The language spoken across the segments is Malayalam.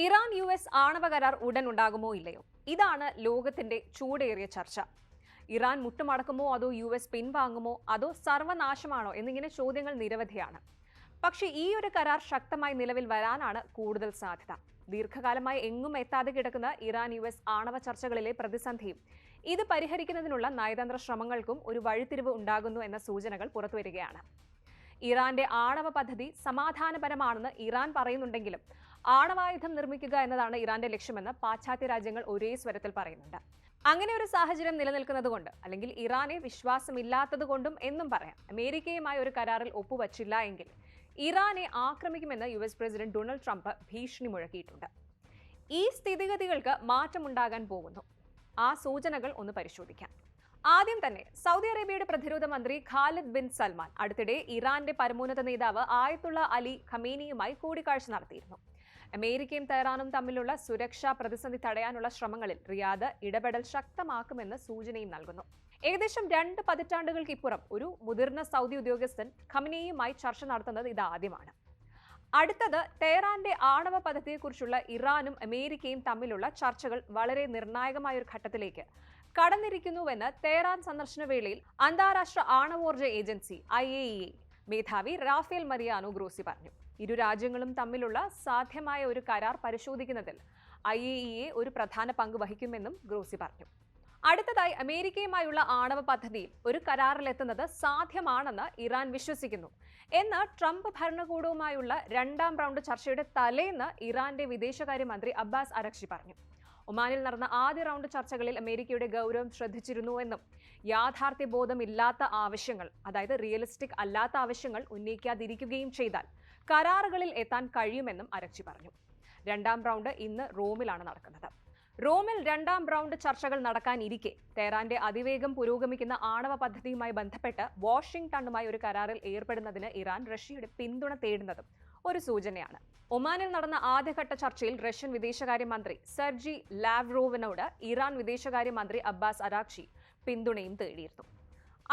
ഇറാൻ US ആണവ കരാർ ഉടൻ ഉണ്ടാകുമോ ഇല്ലയോ? ഇതാണ് ലോകത്തിന്റെ ചൂടേറിയ ചർച്ച. ഇറാൻ മുട്ടുമടക്കുമോ അതോ US പിൻവാങ്ങുമോ അതോ സർവനാശമാണോ എന്നിങ്ങനെ ചോദ്യങ്ങൾ നിരവധിയാണ്. പക്ഷേ ഈ ഒരു കരാർ ശക്തമായി നിലവിൽ വരാനാണ് കൂടുതൽ സാധ്യത. ദീർഘകാലമായി എങ്ങും എത്താതെ കിടക്കുന്ന ഇറാൻ US ആണവ ചർച്ചകളിലെ പ്രതിസന്ധിയും ഇത് പരിഹരിക്കുന്നതിനുള്ള നയതന്ത്ര ശ്രമങ്ങൾക്കും ഒരു വഴിത്തിരിവ് ഉണ്ടാകുന്നു എന്ന സൂചനകൾ പുറത്തുവരികയാണ്. ഇറാന്റെ ആണവ പദ്ധതി സമാധാനപരമാണെന്ന് ഇറാൻ പറയുന്നുണ്ടെങ്കിലും ആണവായുധം നിർമ്മിക്കുക എന്നതാണ് ഇറാന്റെ ലക്ഷ്യമെന്ന് പാശ്ചാത്യ രാജ്യങ്ങൾ ഒരേ സ്വരത്തിൽ പറയുന്നുണ്ട്. അങ്ങനെ ഒരു സാഹചര്യം നിലനിൽക്കുന്നതുകൊണ്ട് അല്ലെങ്കിൽ ഇറാനെ വിശ്വാസമില്ലാത്തതുകൊണ്ടും എന്നും പറയാം അമേരിക്കയുമായി ഒരു കരാറിൽ ഒപ്പുവച്ചില്ല എങ്കിൽ ഇറാനെ ആക്രമിക്കുമെന്ന് US പ്രസിഡന്റ് ഡൊണാൾഡ് ട്രംപ് ഭീഷണി മുഴക്കിയിട്ടുണ്ട്. ഈ സ്ഥിതിഗതികൾക്ക് മാറ്റമുണ്ടാകാൻ പോകുന്നു. ആ സൂചനകൾ ഒന്ന് പരിശോധിക്കാം. ആദ്യം തന്നെ സൗദി അറേബ്യയുടെ പ്രതിരോധ മന്ത്രി ഖാലിദ് ബിൻ സൽമാൻ അടുത്തിടെ ഇറാന്റെ പരമോന്നത നേതാവ് ആയത്തുള്ള അലി ഖമേനിയുമായി കൂടിക്കാഴ്ച നടത്തിയിരുന്നു. അമേരിക്കയും തെഹ്റാനും തമ്മിലുള്ള സുരക്ഷാ പ്രതിസന്ധി തടയാനുള്ള ശ്രമങ്ങളിൽ റിയാദ് ഇടപെടൽ ശക്തമാക്കുമെന്ന് സൂചനയും നൽകുന്നു. ഏകദേശം 2 പതിറ്റാണ്ടുകൾക്കിപ്പുറം ഒരു മുതിർന്ന സൗദി ഉദ്യോഗസ്ഥൻ ഖമേനിയുമായി ചർച്ച നടത്തുന്നത് ഇതാദ്യമാണ്. അടുത്തത് തെഹ്റാന്റെ ആണവ പദ്ധതിയെക്കുറിച്ചുള്ള ഇറാനും അമേരിക്കയും തമ്മിലുള്ള ചർച്ചകൾ വളരെ നിർണായകമായ ഒരു ഘട്ടത്തിലേക്ക് കടന്നിരിക്കുന്നുവെന്ന് തെഹ്റാൻ സന്ദർശന വേളയിൽ അന്താരാഷ്ട്ര ആണവോർജ്ജ ഏജൻസി IAEA മേധാവി റാഫേൽ മരിയാനോ ഗ്രോസി പറഞ്ഞു. ഇരു രാജ്യങ്ങളും തമ്മിലുള്ള സാധ്യമായ ഒരു കരാർ പരിശോധിക്കുന്നതിൽ IAEA ഒരു പ്രധാന പങ്ക് വഹിക്കുമെന്നും ഗ്രോസി പറഞ്ഞു. അടുത്തതായി അമേരിക്കയുമായുള്ള ആണവ പദ്ധതിയിൽ ഒരു കരാറിലെത്തുന്നത് സാധ്യമാണെന്ന് ഇറാൻ വിശ്വസിക്കുന്നു എന്ന് ട്രംപ് ഭരണകൂടവുമായുള്ള 2ാം റൗണ്ട് ചർച്ചയുടെ തലേന്ന് ഇറാന്റെ വിദേശകാര്യമന്ത്രി അബ്ബാസ് അരഗ്ചി പറഞ്ഞു. ഒമാനിൽ നടന്ന ആദ്യ റൗണ്ട് ചർച്ചകളിൽ അമേരിക്കയുടെ ഗൗരവം ശ്രദ്ധിച്ചിരുന്നുവെന്നും യാഥാർത്ഥ്യബോധമില്ലാത്ത ആവശ്യങ്ങൾ, അതായത് റിയലിസ്റ്റിക് അല്ലാത്ത ആവശ്യങ്ങൾ ഉന്നയിക്കാതിരിക്കുകയും ചെയ്താൽ കരാറുകളിൽ എത്താൻ കഴിയുമെന്നും അരഗ്ചി പറഞ്ഞു. 2ാം റൗണ്ട് ഇന്ന് റോമിലാണ് നടക്കുന്നത്. റോമിൽ 2ാം റൗണ്ട് ചർച്ചകൾ നടക്കാനിരിക്കെ തെഹ്റാന്റെ അതിവേഗം പുരോഗമിക്കുന്ന ആണവ പദ്ധതിയുമായി ബന്ധപ്പെട്ട് വാഷിംഗ്ടണുമായി ഒരു കരാറിൽ ഏർപ്പെടുന്നതിന് ഇറാൻ റഷ്യയുടെ പിന്തുണ തേടുന്നതും ഒരു സൂചനയാണ്. ഒമാനിൽ നടന്ന ആദ്യഘട്ട ചർച്ചയിൽ റഷ്യൻ വിദേശകാര്യമന്ത്രി സെർജി ലാവ്റോവിനോട് ഇറാൻ വിദേശകാര്യമന്ത്രി അബ്ബാസ് അരാഗ്ചി പിന്തുണയും തേടിയിരുന്നു.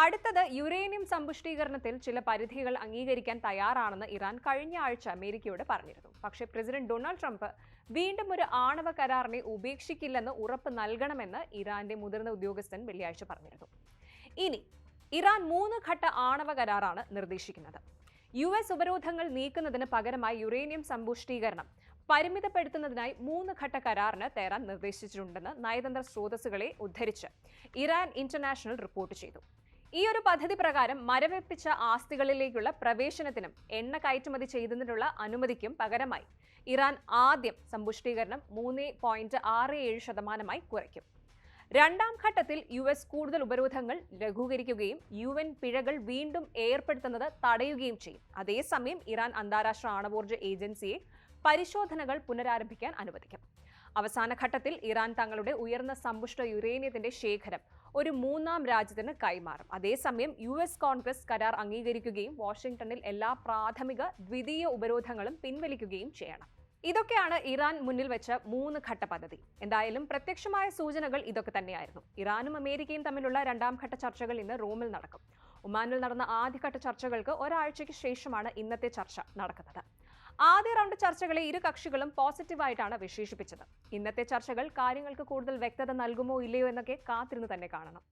അടുത്തത് യുറേനിയം സമ്പുഷ്ടീകരണത്തിൽ ചില പരിധികൾ അംഗീകരിക്കാൻ തയ്യാറാണെന്ന് ഇറാൻ കഴിഞ്ഞ ആഴ്ച അമേരിക്കയോട് പറഞ്ഞിരുന്നു. പക്ഷേ പ്രസിഡന്റ് ഡൊണാൾഡ് ട്രംപ് വീണ്ടും ഒരു ആണവ കരാറിനെ ഉപേക്ഷിക്കില്ലെന്ന് ഉറപ്പ് നൽകണമെന്ന് ഇറാന്റെ മുതിർന്ന ഉദ്യോഗസ്ഥൻ വെള്ളിയാഴ്ച പറഞ്ഞിരുന്നു. ഇനി ഇറാൻ 3 ഘട്ട ആണവ കരാറാണ് നിർദ്ദേശിക്കുന്നത്. US ഉപരോധങ്ങൾ നീക്കുന്നതിന് പകരമായി യുറേനിയം സമ്പുഷ്ടീകരണം പരിമിതപ്പെടുത്തുന്നതിനായി 3 ഘട്ട കരാറിന് തെഹ്റാൻ നിർദ്ദേശിച്ചിട്ടുണ്ടെന്ന് നയതന്ത്ര സ്രോതസ്സുകളെ ഉദ്ധരിച്ച് ഇറാൻ ഇന്റർനാഷണൽ റിപ്പോർട്ട് ചെയ്തു. ഈ ഒരു പദ്ധതി പ്രകാരം മരവിപ്പിച്ച ആസ്തികളിലേക്കുള്ള പ്രവേശനത്തിനും എണ്ണ കയറ്റുമതി ചെയ്യുന്നതിനുള്ള അനുമതിക്കും പകരമായി ഇറാൻ ആദ്യം സമ്പുഷ്ടീകരണം 3.67% കുറയ്ക്കും. 2ാം ഘട്ടത്തിൽ US കൂടുതൽ ഉപരോധങ്ങൾ ലഘൂകരിക്കുകയും UN പിഴകൾ വീണ്ടും ഏർപ്പെടുത്തുന്നത് തടയുകയും ചെയ്യും. അതേസമയം ഇറാൻ അന്താരാഷ്ട്ര ആണവോർജ്ജ ഏജൻസിയെ പരിശോധനകൾ പുനരാരംഭിക്കാൻ അനുവദിക്കും. അവസാന ഘട്ടത്തിൽ ഇറാൻ തങ്ങളുടെ ഉയർന്ന സമ്പുഷ്ട യുറേനിയത്തിന്റെ ശേഖരം ഒരു 3ാം രാജ്യത്തിന് കൈമാറും. അതേസമയം US കോൺഗ്രസ് കരാർ അംഗീകരിക്കുകയും വാഷിംഗ്ടണിൽ എല്ലാ പ്രാഥമിക ദ്വിതീയ ഉപരോധങ്ങളും പിൻവലിക്കുകയും ചെയ്യണം. ഇതൊക്കെയാണ് ഇറാൻ മുന്നിൽ വെച്ച 3 ഘട്ട പദ്ധതി. എന്തായാലും പ്രത്യക്ഷമായ സൂചനകൾ ഇതൊക്കെ തന്നെയായിരുന്നു. ഇറാനും അമേരിക്കയും തമ്മിലുള്ള 2ാം ഘട്ട ചർച്ചകൾ ഇന്ന് റോമിൽ നടക്കും. ഒമാനിൽ നടന്ന ആദ്യഘട്ട ചർച്ചകൾക്ക് ഒരാഴ്ചയ്ക്ക് ശേഷമാണ് ഇന്നത്തെ ചർച്ച നടക്കുന്നത്. ആദ്യ റൗണ്ട് ചർച്ചകളെ ഇരു കക്ഷികളും പോസിറ്റീവായിട്ടാണ് വിശേഷിപ്പിച്ചത്. ഇന്നത്തെ ചർച്ചകൾ കാര്യങ്ങൾക്ക് കൂടുതൽ വ്യക്തത നൽകുമോ ഇല്ലയോ എന്നൊക്കെ കാത്തിരുന്ന് തന്നെ കാണണം.